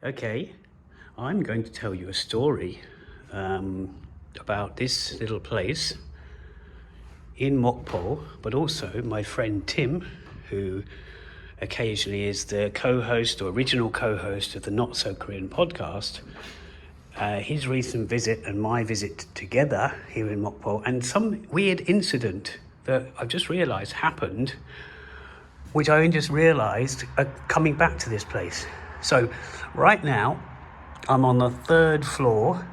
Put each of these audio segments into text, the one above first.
Okay, I'm going to tell you a story about this little place in Mokpo, but also my friend Tim, who occasionally is the co-host or original co-host of the Not So Korean podcast. His recent visit and my visit together here in Mokpo, and some weird incident that I've just realised happened, which I only just realised coming back to this place. So right now I'm on the third floor.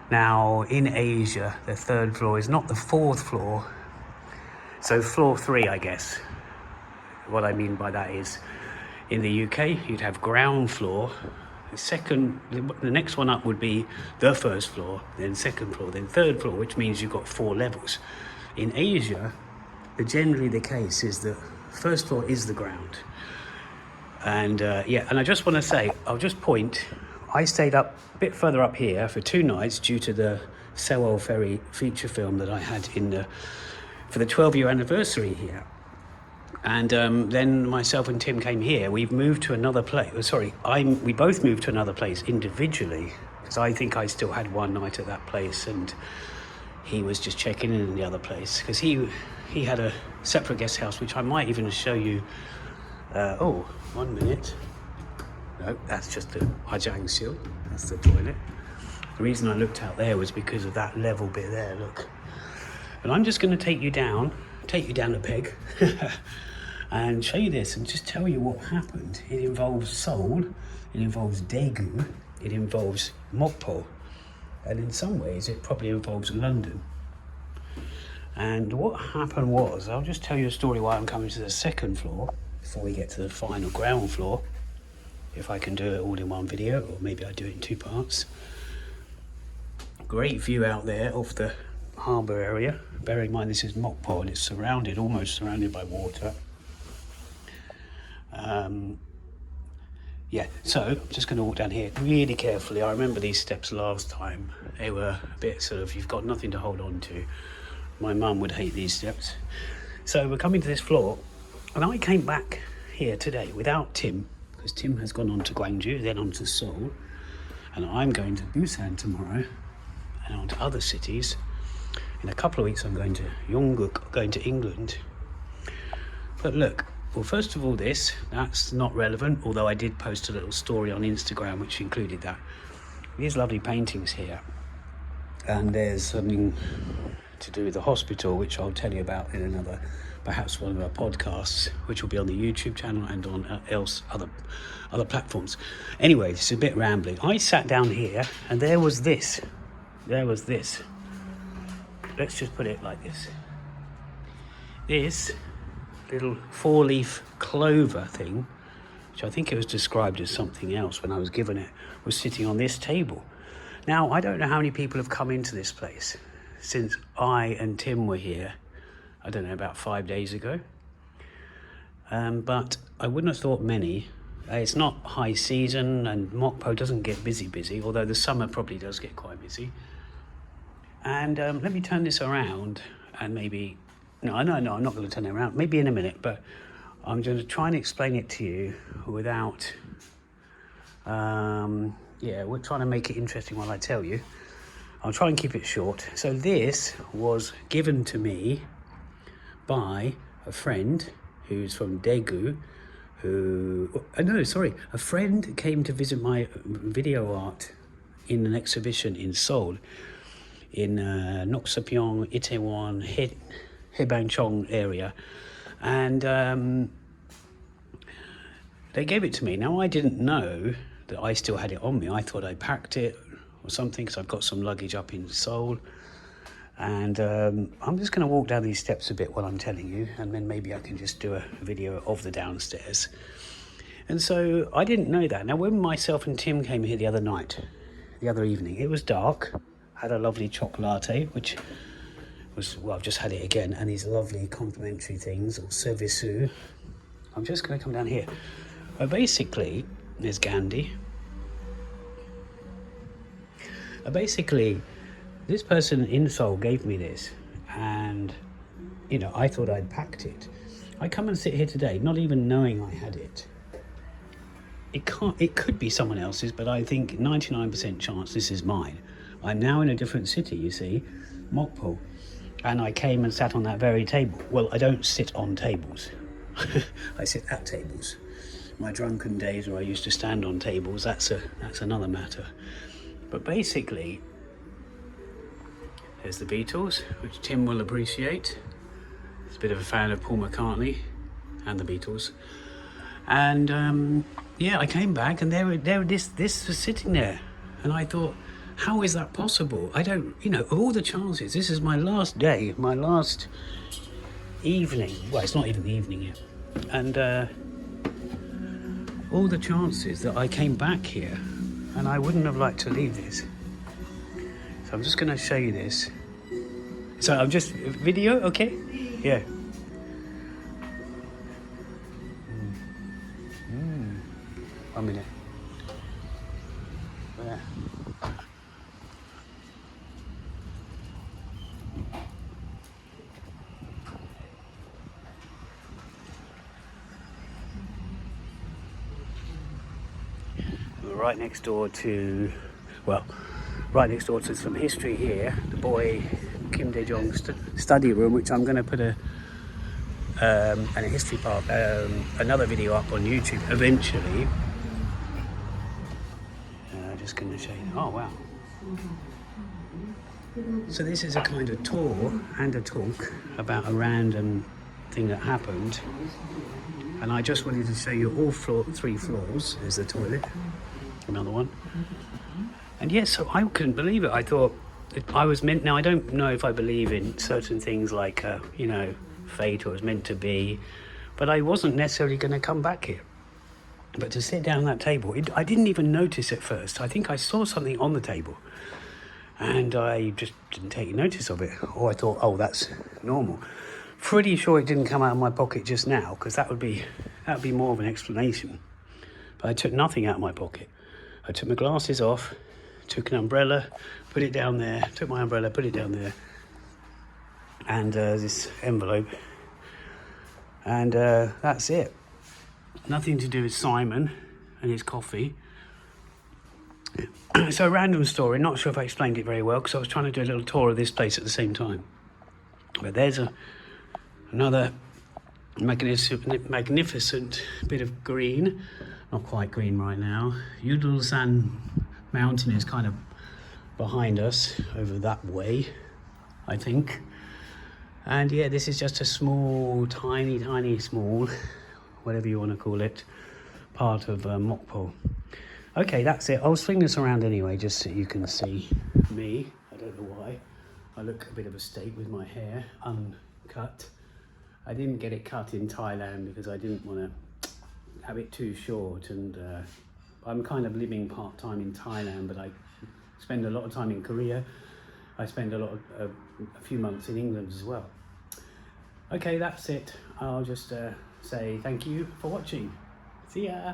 Now in Asia, the third floor is not the fourth floor. So floor 3, I guess. What I mean by that is, in the UK, you'd have ground floor. The next one up would be the first floor, then second floor, then third floor, which means you've got 4 levels. In Asia, generally the case is that first floor is the ground. And and I just want to say, I'll just point, I stayed up a bit further up here for 2 nights due to the Sewol Ferry feature film that I had for the 12-year anniversary here. And then myself and Tim came here. We've moved to another place. We both moved to another place individually, because I think I still had 1 night at that place, and he was just checking in the other place, because he had a separate guest house, which I might even show you. 1 minute. No, that's just the 화장실. That's the toilet. The reason I looked out there was because of that level bit there, look. And I'm just going to take you down a peg and show you this and just tell you what happened. It involves Seoul, it involves Daegu, it involves Mokpo, and in some ways it probably involves London. And what happened was, I'll just tell you a story while I'm coming to the second floor before we get to the final ground floor, if I can do it all in one video, or maybe I do it in 2 parts. Great view out there of the Harbour area. Bearing in mind this is Mokpo and it's almost surrounded by water. So I'm just going to walk down here really carefully. I remember these steps last time. They were a bit sort of, you've got nothing to hold on to. My mum would hate these steps. So we're coming to this floor, and I came back here today without Tim, because Tim has gone on to Gwangju, then on to Seoul, and I'm going to Busan tomorrow, and on to other cities. In a couple of weeks I'm going to Yongguk, going to England. But look, well, first of all, that's not relevant, although I did post a little story on Instagram which included that. These lovely paintings here, and there's something to do with the hospital, which I'll tell you about in perhaps one of our podcasts, which will be on the YouTube channel and on other platforms. Anyway, it's a bit rambling. I sat down here and there was this. Let's just put it like this. This little 4-leaf clover thing, which I think it was described as something else when I was given it, was sitting on this table. Now, I don't know how many people have come into this place since I and Tim were here, I don't know, about 5 days ago. But I wouldn't have thought many. It's not high season and Mokpo doesn't get busy, although the summer probably does get quite busy. And let me turn this around and maybe... No, I'm not going to turn it around. Maybe in a minute, but I'm going to try and explain it to you without... we're trying to make it interesting while I tell you. I'll try and keep it short. So this was given to me by a friend who's from Daegu, a friend came to visit my video art in an exhibition in Seoul, in Noksapyeong, Itaewon, Haebangchong area, and they gave it to me. Now, I didn't know that I still had it on me. I thought I packed it or something, because I've got some luggage up in Seoul, and I'm just going to walk down these steps a bit while I'm telling you, and then maybe I can just do a video of the downstairs. And so I didn't know that. Now, when myself and Tim came here the other evening, it was dark. Had a lovely chocolate latte, which was, well, I've just had it again, and these lovely complimentary things, or service. I'm just going to come down here. But basically, there's Gandhi. Basically, this person in Seoul gave me this, and I thought I'd packed it. I come and sit here today not even knowing I had it it could be someone else's, but I think 99% chance this is mine. I'm now in a different city, you see, Mokpo, and I came and sat on that very table. Well, I don't sit on tables. I sit at tables. My drunken days where I used to stand on tables, that's another matter. But basically, there's the Beatles, which Tim will appreciate. He's a bit of a fan of Paul McCartney and the Beatles. And yeah, I came back and this was sitting there, and I thought, how is that possible? I don't, of all the chances, this is my last day, my last evening. Well, it's not even the evening yet. And all the chances that I came back here, and I wouldn't have liked to leave this. So I'm just going to show you this. So I'm just video, okay? Yeah. 1 minute. There. Right next door to, right next door to some history here, the boy Kim Dae-jong's study room, which I'm going to put a history part, another video up on YouTube eventually. Just going to show you. Oh wow! So this is a kind of tour and a talk about a random thing that happened, and I just wanted to show you all 3 floors. There's the toilet, another one, and yes, so I couldn't believe it. I thought I was meant. Now I don't know if I believe in certain things like fate or was meant to be, but I wasn't necessarily going to come back here. But to sit down at that table, I didn't even notice at first. I think I saw something on the table and I just didn't take notice of it. Or I thought, oh, that's normal. Pretty sure it didn't come out of my pocket just now, because that would be more of an explanation. But I took nothing out of my pocket. I took my glasses off, took an umbrella, put it down there, took my umbrella, put it down there, and this envelope. And that's it. Nothing to do with Simon and his coffee. So, random story. Not sure if I explained it very well, because I was trying to do a little tour of this place at the same time. But there's another magnificent bit of green. Not quite green right now. Yudul-san mountain is kind of behind us, over that way, I think. And yeah, this is just a small, tiny, small, whatever you want to call it, part of Mokpo. Okay, that's it. I'll swing this around anyway, just so you can see me. I don't know why. I look a bit of a steak with my hair uncut. I didn't get it cut in Thailand because I didn't want to have it too short. And I'm kind of living part-time in Thailand, but I spend a lot of time in Korea. I spend a few months in England as well. Okay, that's it. I'll just say thank you for watching. See ya.